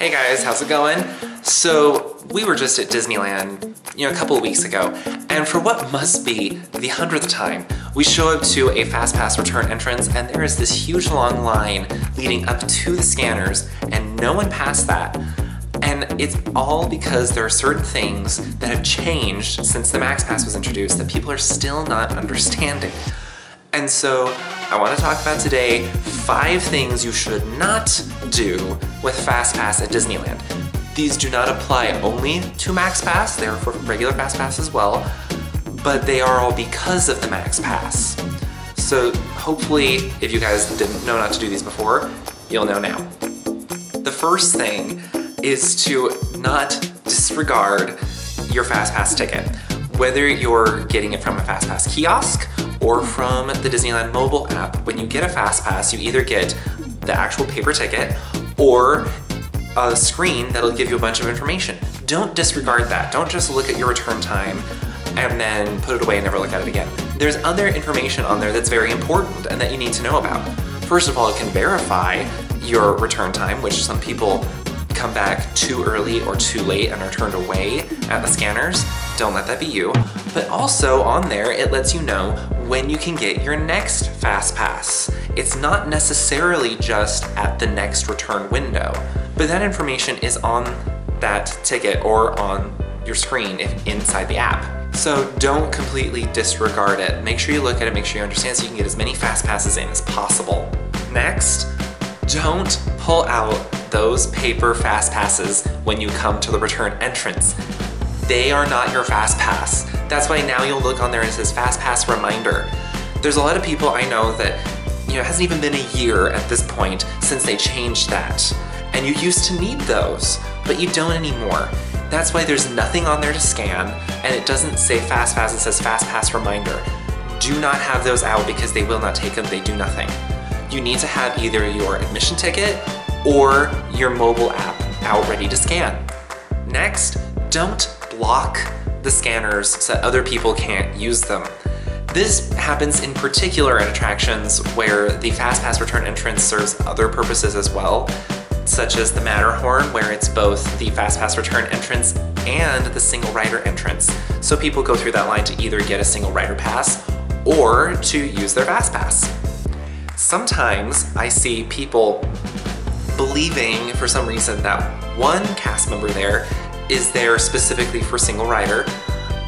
Hey guys, how's it going? So we were just at Disneyland, a couple of weeks ago, and for what must be the 100th time, we show up to a FastPass return entrance and there is this huge long line leading up to the scanners and no one passed that. And it's all because there are certain things that have changed since the MaxPass was introduced that people are still not understanding. And so I want to talk about today 5 things you should not do with FastPass at Disneyland. These do not apply only to MaxPass, they're for regular FastPass as well, but they are all because of the MaxPass. So hopefully, if you guys didn't know not to do these before, you'll know now. The first thing is to not disregard your FastPass ticket. Whether you're getting it from a FastPass kiosk or from the Disneyland mobile app, when you get a FastPass, you either get the actual paper ticket or a screen that'll give you a bunch of information. Don't disregard that. Don't just look at your return time and then put it away and never look at it again. There's other information on there that's very important and that you need to know about. First of all, it can verify your return time, which some people come back too early or too late and are turned away at the scanners. Don't let that be you. But also on there, it lets you know when you can get your next FastPass. It's not necessarily just at the next return window, but that information is on that ticket or on your screen inside the app. So don't completely disregard it. Make sure you look at it, make sure you understand so you can get as many FastPasses in as possible. Next, don't pull out those paper FastPasses when you come to the return entrance. They are not your FastPass. That's why now you'll look on there and it says FastPass reminder. There's a lot of people I know that, it hasn't even been a year at this point since they changed that. And you used to need those, but you don't anymore. That's why there's nothing on there to scan and it doesn't say FastPass, it says FastPass reminder. Do not have those out because they will not take them, they do nothing. You need to have either your admission ticket or your mobile app out ready to scan. Next, don't block the scanners so that other people can't use them. This happens in particular at attractions where the FastPass return entrance serves other purposes as well, such as the Matterhorn, where it's both the FastPass return entrance and the single rider entrance. So people go through that line to either get a single rider pass or to use their FastPass. Sometimes I see people believing for some reason that one cast member there is there specifically for single rider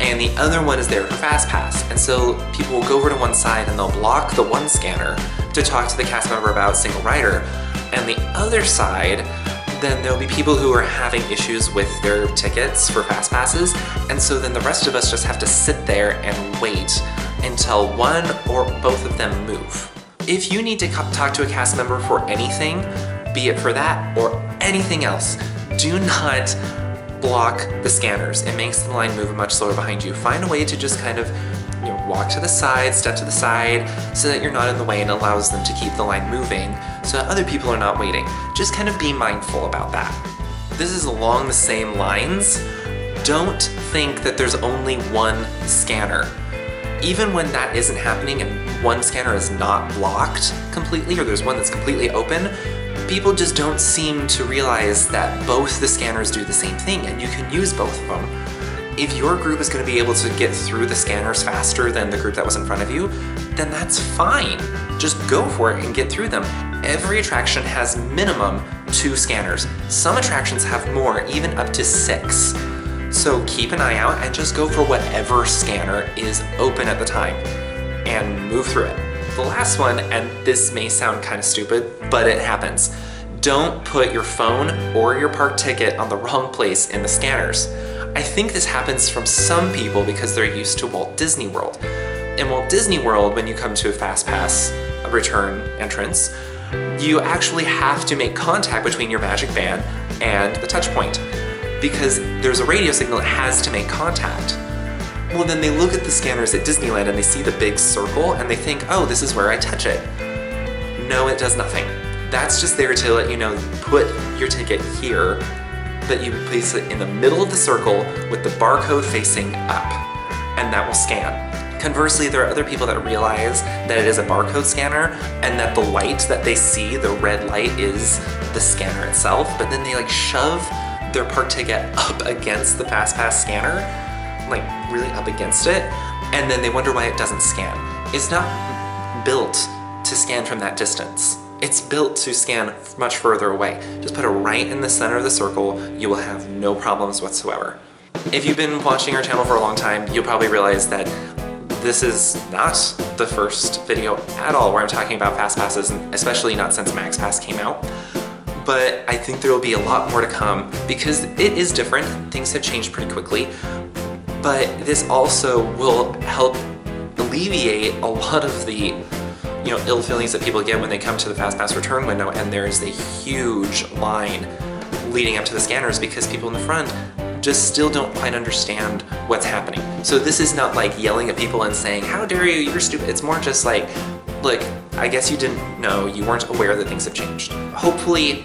and the other one is there for FastPass. And so people will go over to one side and they'll block the one scanner to talk to the cast member about single rider, and the other side, then there'll be people who are having issues with their tickets for FastPasses, and so then the rest of us just have to sit there and wait until one or both of them move. If you need to talk to a cast member for anything, be it for that or anything else, do not block the scanners. It makes the line move much slower behind you. Find a way to just kind of walk to the side, step to the side, so that you're not in the way and allows them to keep the line moving so that other people are not waiting. Just kind of be mindful about that. This is along the same lines. Don't think that there's only one scanner. Even when that isn't happening and one scanner is not blocked completely or there's one that's completely open, people just don't seem to realize that both the scanners do the same thing and you can use both of them. If your group is going to be able to get through the scanners faster than the group that was in front of you, then that's fine. Just go for it and get through them. Every attraction has minimum 2 scanners. Some attractions have more, even up to 6. So keep an eye out and just go for whatever scanner is open at the time and move through it. The last one, and this may sound kind of stupid, but it happens. Don't put your phone or your park ticket on the wrong place in the scanners. I think this happens from some people because they're used to Walt Disney World. In Walt Disney World, when you come to a FastPass return entrance, you actually have to make contact between your magic band and the touch point because there's a radio signal that has to make contact. Well, then they look at the scanners at Disneyland and they see the big circle and they think, oh, this is where I touch it. No, it does nothing. That's just there to let you know, put your ticket here, that you place it in the middle of the circle with the barcode facing up, and that will scan. Conversely, there are other people that realize that it is a barcode scanner and that the light that they see, the red light, is the scanner itself, but then they like shove their park ticket up against the FastPass scanner, like really up against it, and then they wonder why it doesn't scan. It's not built to scan from that distance. It's built to scan much further away. Just put it right in the center of the circle, you will have no problems whatsoever. If you've been watching our channel for a long time, you'll probably realize that this is not the first video at all where I'm talking about FastPasses, and especially not since MaxPass came out. But I think there will be a lot more to come because it is different. Things have changed pretty quickly. But this also will help alleviate a lot of the ill feelings that people get when they come to the FastPass return window and there's a huge line leading up to the scanners because people in the front just still don't quite understand what's happening. So this is not like yelling at people and saying, how dare you, you're stupid. It's more just like, look, I guess you didn't know, you weren't aware that things have changed. Hopefully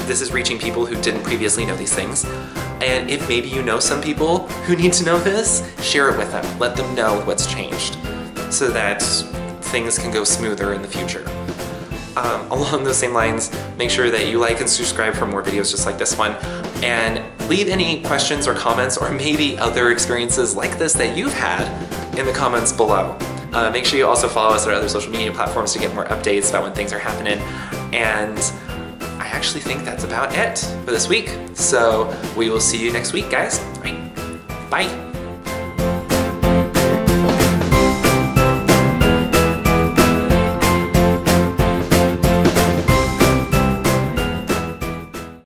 this is reaching people who didn't previously know these things. And if maybe you know some people who need to know this, share it with them. Let them know what's changed so that things can go smoother in the future. Along those same lines, make sure that you like and subscribe for more videos just like this one, and leave any questions or comments or maybe other experiences like this that you've had in the comments below. Make sure you also follow us on our other social media platforms to get more updates about when things are happening. And I actually think that's about it for this week. So we will see you next week, guys. All right. Bye.